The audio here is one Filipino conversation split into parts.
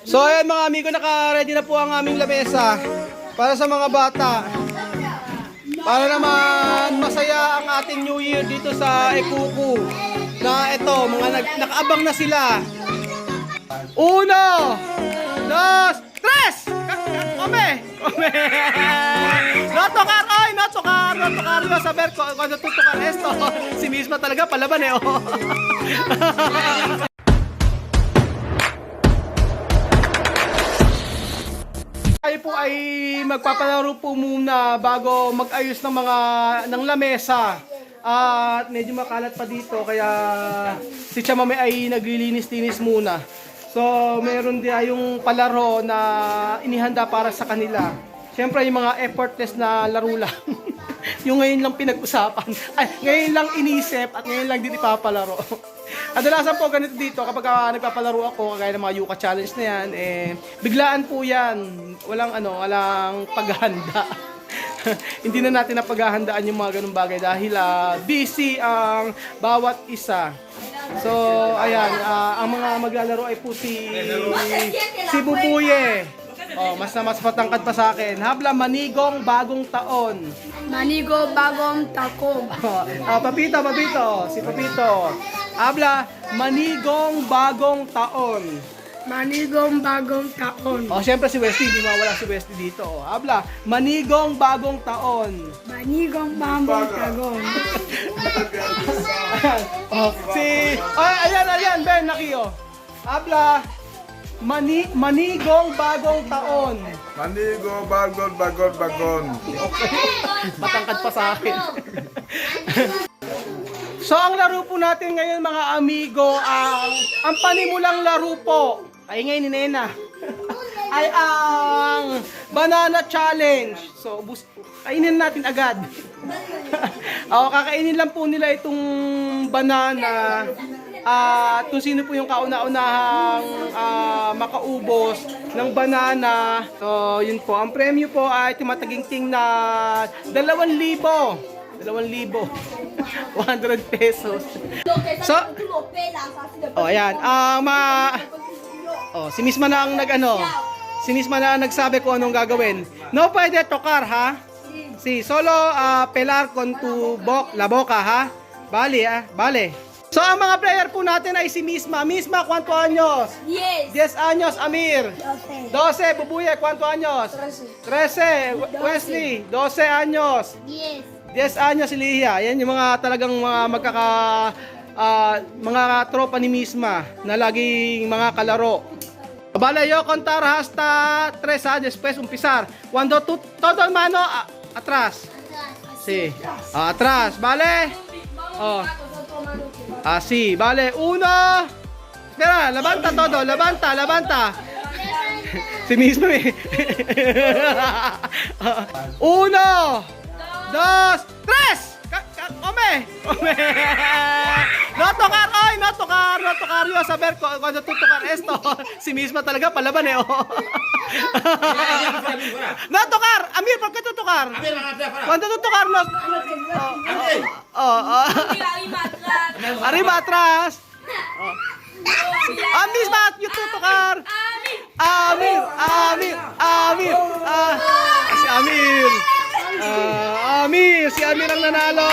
So ayan mga amigo, naka-ready na po ang aming lamesa para sa mga bata. Para naman masaya ang ating New Year dito sa Ekuku. Na ito, mga nakaabang na sila. 1, 2, 3! Kome! Kome! No tocar! Oy! No tocar! No tocar! Yo saber cuando tú tocar esto. Si misma talaga palaban eh. Oh. Tayo po ay magpapalaro po muna bago mag-ayos ng lamesa. At medyo makalat pa dito kaya si Chamame ay naglilinis-linis muna. So meron din yung palaro na inihanda para sa kanila. Siyempre yung mga effortless na laro lang. Yung ngayon lang pinag-usapan. Ay, ngayon lang inisip at ngayon lang din ipapalaro. Kadalasan po ganito dito kapag nagpapalaro ako, kagaya ng mga Yuka Challenge na yan, biglaan po yan. Walang paghahanda. Hindi na natin napaghahandaan yung mga ganung bagay dahil busy ang bawat isa. So, ayan, ang mga maglalaro ay po si Bubuye. Oh, mas patangkad pa sa akin. Habla Manigong Bagong Taon. Manigo Bagong Taon. Papito, si Papito. Habla Manigong Bagong Taon. Manigong Bagong Taon. Oh, syempre si Westy, hindi mawala si Westy dito. Oh, habla Manigong Bagong Taon. Manigong Bagong Taon. Ayan, Ben, Nakio. Habla Manigong Bagong Taon. Manigo, bagon. Matangkad pa sa akin. So, ang laro po natin ngayon mga amigo, ang panimulang laro po, ay ngayon ni Nena, ay ang Banana Challenge. So, kainin natin agad. Kakainin lang po nila itong banana. Kung sino po yung kauna-unahang makaubos ng banana. So, yun po. Ang premyo po ay tumataginting na 2,000. 100 pesos. So, ayan. Si Misma na ang si Misma na nagsabi ko anong gagawin. No pwede tocar, ha? Si solo pelar con tu la boca, ha? Vale. So, ang mga player po natin ay si Misma. Misma, ¿cuánto años? 10. 10 años, Amir. 12, Bubuye, ¿cuánto años? 13. Wesley, 12 años. 10 años si Liha. Yan yung mga talagang mga mga tropa ni Misma na laging mga kalaro. Vale, yo contar hasta 3 años después umpizar. Cuando todo el mano atrás. Sí. Atrás, vale? Oh. Así, vale. 1. Espera, levanta todo, levanta. Si Misma. 1, 2, 3. Come. No tocar, oy, no tocar. Yo saber cuando tú tocar esto. Si Misma talaga palaban eh. Oh. No tocar. Amir, ¿por qué tú tocar? Cuando tú tocar no. Arriba atrás. Misma, you tutukar. Amir. Si Amir. Si Amir ang nanalo.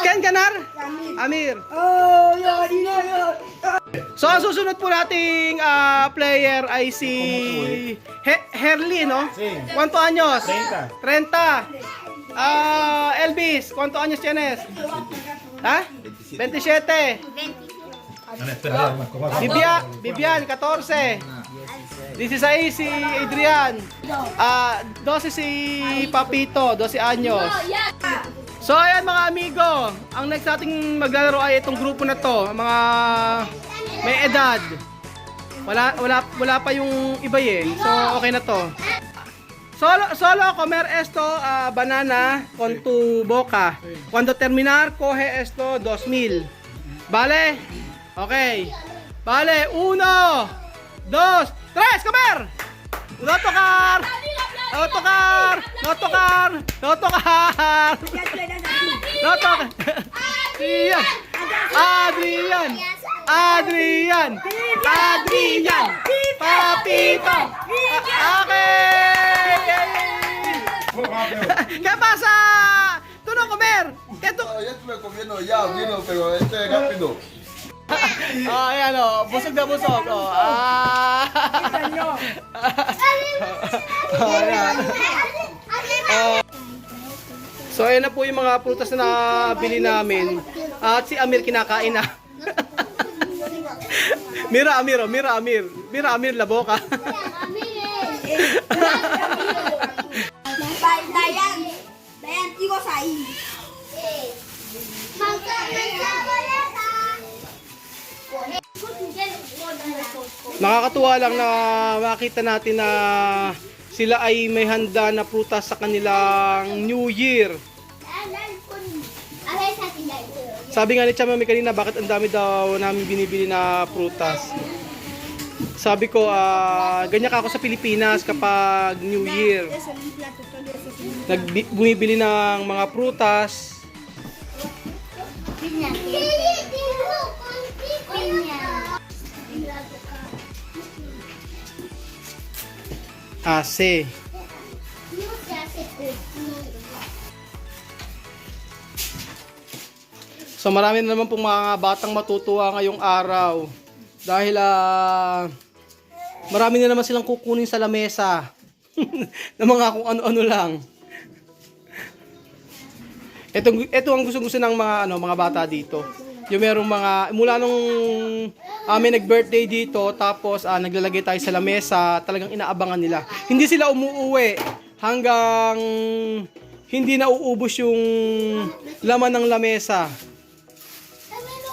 Ken ganar? Amir. So, ang susunod po nating player ay si Herly, no? ¿Cuánto años? 30. Elvis, ¿cuánto años tienes? ¿Ah? 27. Vivian, 14. 16 si Adrian. 12 si Papito, 12 anyos. So ayan mga amigo, ang next nating maglalaro ay itong grupo na to, mga may edad. Wala pa yung iba eh. So okay na to. Solo comer esto banana con tu boca. Cuando terminar coge esto 2,000. ¿Vale? Okay. Vale, 1, 2, 3, comer. No tocar. Adrian. Adrian! Adrian! Papito! Okay! ¿Qué pasa? ¿Tú no comer? ¿Qué tú? Ya estuve comiendo ya, vino, pero este es rápido. Ayan o, busog na busog. Oh. Ayan. So ayan na po yung mga prutas na nabili namin. At si Amir kinakain na. Mira Amir, la boca. Dayan, ikos ahí. Nakakatuwa lang na makita natin na sila ay may handa na prutas sa kanilang New Year. Sabi nga ni Chamami kanina, bakit ang dami daw namin binibili na prutas? Sabi ko, ganyan ka ako sa Pilipinas kapag New Year. Bumibili ng mga prutas. Ase. So marami na naman pong mga batang matutuwa ngayong araw. Dahil marami na naman silang kukunin sa lamesa. Na mga kung ano-ano lang. Ito ang gusto-gusto ng mga bata dito. Yung merong mga mula nung may nag-birthday dito tapos naglalagay tayo sa lamesa, talagang inaabangan nila. Hindi sila umuuwi hanggang hindi na uubos yung laman ng lamesa.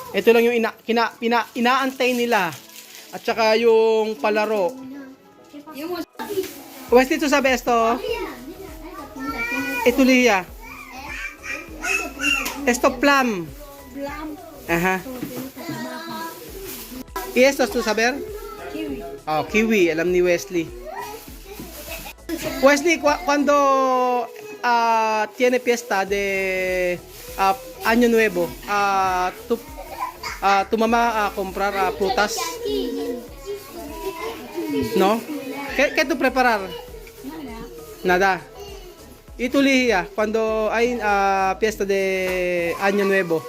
Ito lang yung inaantay nila. At saka yung palaro. Wesley, tú sabes esto? Ito liya. Esto plum. Ajá. ¿Y estos tú saber? Kiwi. Oh, kiwi. Alam ni Wesley. Wesley, cuando tiene fiesta de Año Nuevo, tu mamá a comprar frutas? ¿No? ¿Qué tú preparar? Nada. ¿Y tú, Ligia, cuando hay fiesta de Año Nuevo,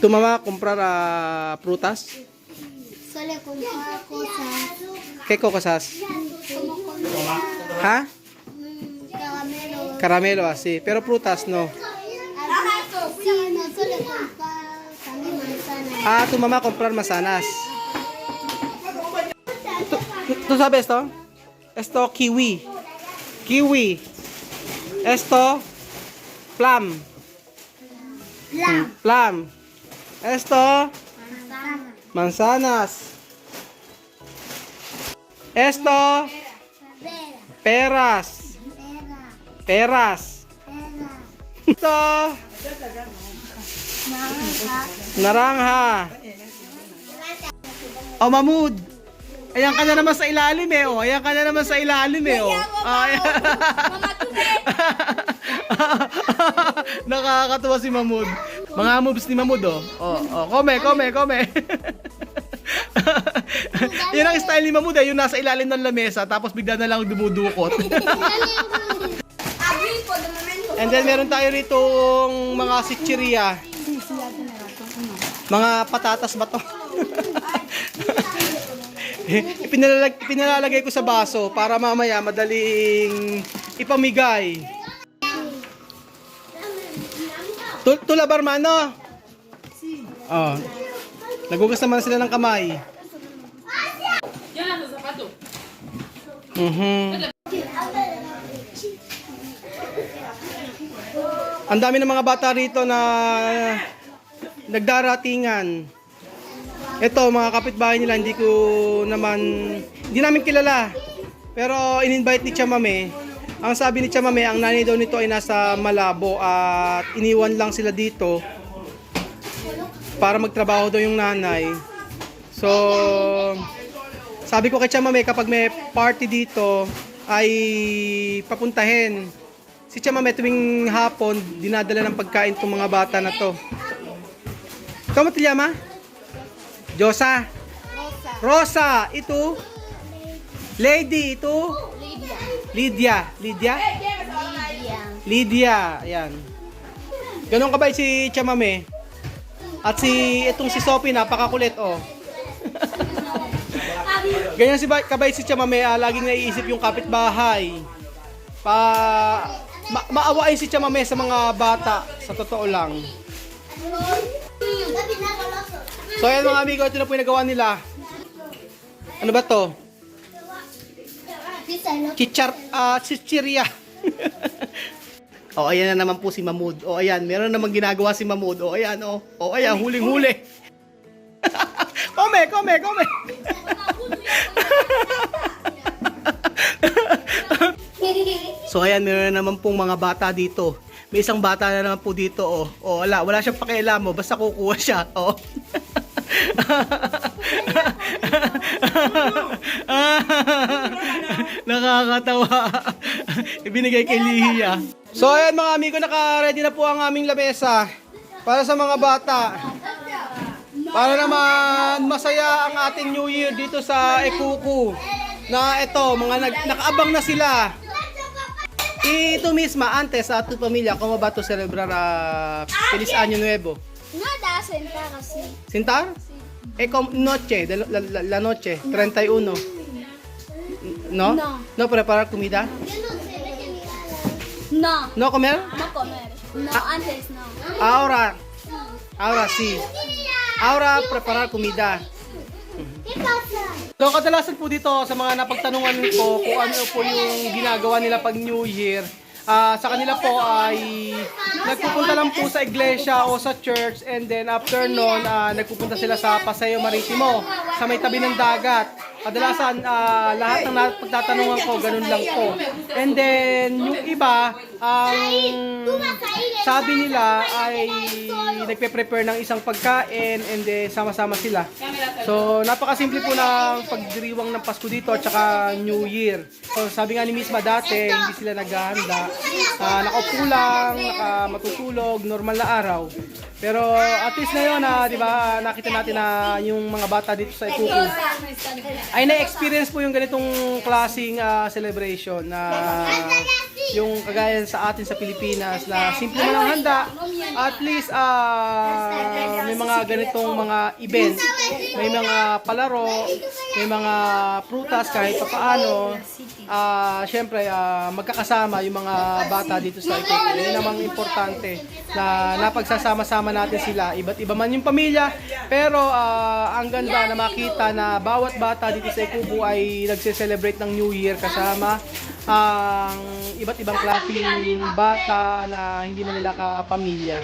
tu mamá a comprar frutas? Suele comprar cosas ¿Qué cosas? como ¿Ah? caramelos. Caramelo así, pero frutas no. Sí, no suele comprar también manzanas. Tu mamá a comprar manzanas. ¿Tú sabes esto? Esto kiwi. Kiwi. Esto plum. Plum. Esto manzanas. Esto peras. Peras. Esto naranja. Oh, Mahmoud. Ayan ka na naman sa ilalim eh. Oh. Ayan ka na naman sa ilalim eh. Oh. Nakakatuwa si Mahmoud. Mga moves ni Mahmoud oh. Oh, come. Yan ang style ni Mahmoud eh. Yung nasa ilalim ng lamesa tapos bigla na lang dumudukot. And then meron tayo rito mga sitsiriya. Mga patatas ba to? Pinalalagay ko sa baso para mamaya madaling ipamigay. Tulabar mano? Oh. Nagugas naman sila ng kamay. Ang dami ng mga bata rito na nagdaratingan. Ito, mga kapitbahay nila, hindi namin kilala. Pero in-invite ni Chamame. Ang sabi ni Chamame, ang nanay daw nito ay nasa Malabo at iniwan lang sila dito para magtrabaho daw yung nanay. So, sabi ko kay Chamame, kapag may party dito, ay papuntahin. Si Chamame tuwing hapon, dinadala ng pagkain itong mga bata na to. ¿Cómo te llama? Josa. Rosa. Itu? Lady. Itu? Lydia. Lydia? Lydia. Ayan. Ganon kabait si Chamame. At itong si Sophie, napakakulit, oh. Ganyan kabait si Chamame, laging naiisip yung kapitbahay. Maawain si Chamame sa mga bata, sa totoo lang. So ayan mga amigo, ito na po yung nagawa nila. Ano ba to? Chichirya. O ayan na naman po si Mahmoud. O ayan, meron namang ginagawa si Mahmoud. O ayan, o. O ayan, huling-huli. Come. So ayan, meron naman pong mga bata dito. May isang bata na naman po dito, oh. Oh, wala siyang pakialam, mo, basta kukuha siya, oh. Nakakatawa. Ibinigay kay Lihiya. So ayan mga amigo, naka-ready na po ang aming lamesa para sa mga bata. Para naman masaya ang ating New Year dito sa Ekuku. Na ito, mga nakaabang na sila. Y tú misma, antes a tu familia, ¿cómo va a celebrar Feliz Año Nuevo? Nada, sentar así. ¿Sentar? Como noche, la noche, 31. ¿No? ¿No preparar comida? No, ¿No comer? no comer. No, antes no. Ahora sí. Ahora preparar comida. ¿Qué pasa? So kadalasan po dito sa mga napagtanungan ko kung ano po yung ginagawa nila pag New Year. Sa kanila po ay nagpupunta lang po sa iglesia o sa church, and then after noon nagpupunta sila sa Paseo Maritimo sa may tabi ng dagat. Kadalasan lahat ng pagtatanungan ko ganun lang po. And then yung iba sabi nila ay nagpe-prepare ng isang pagkain, and then sama-sama sila. So napakasimple po ng pagdiriwang ng Pasko dito at saka New Year. So sabi nga ni Misma dati, hindi sila naghahanda. Nakaupo lang, matutulog, normal na araw. Pero at least ngayon di ba, nakita natin na yung mga bata dito sa Ekuku ay na-experience po yung ganitong klaseng celebration na yung kagaya sa atin sa Pilipinas na simple man ang handa. At least may mga ganitong mga event, may mga palaro, may mga prutas kahit papaano. Syempre magkakasama yung mga bata dito sa Ekuku. Yun namang importante na napagsasama-sama natin sila. Iba't iba man yung pamilya, pero ang ganda na makita na bawat bata dito sa Ekuku ay nagse-celebrate ng New Year kasama ang iba't ibang klaseng bata na hindi man nila kapamilya.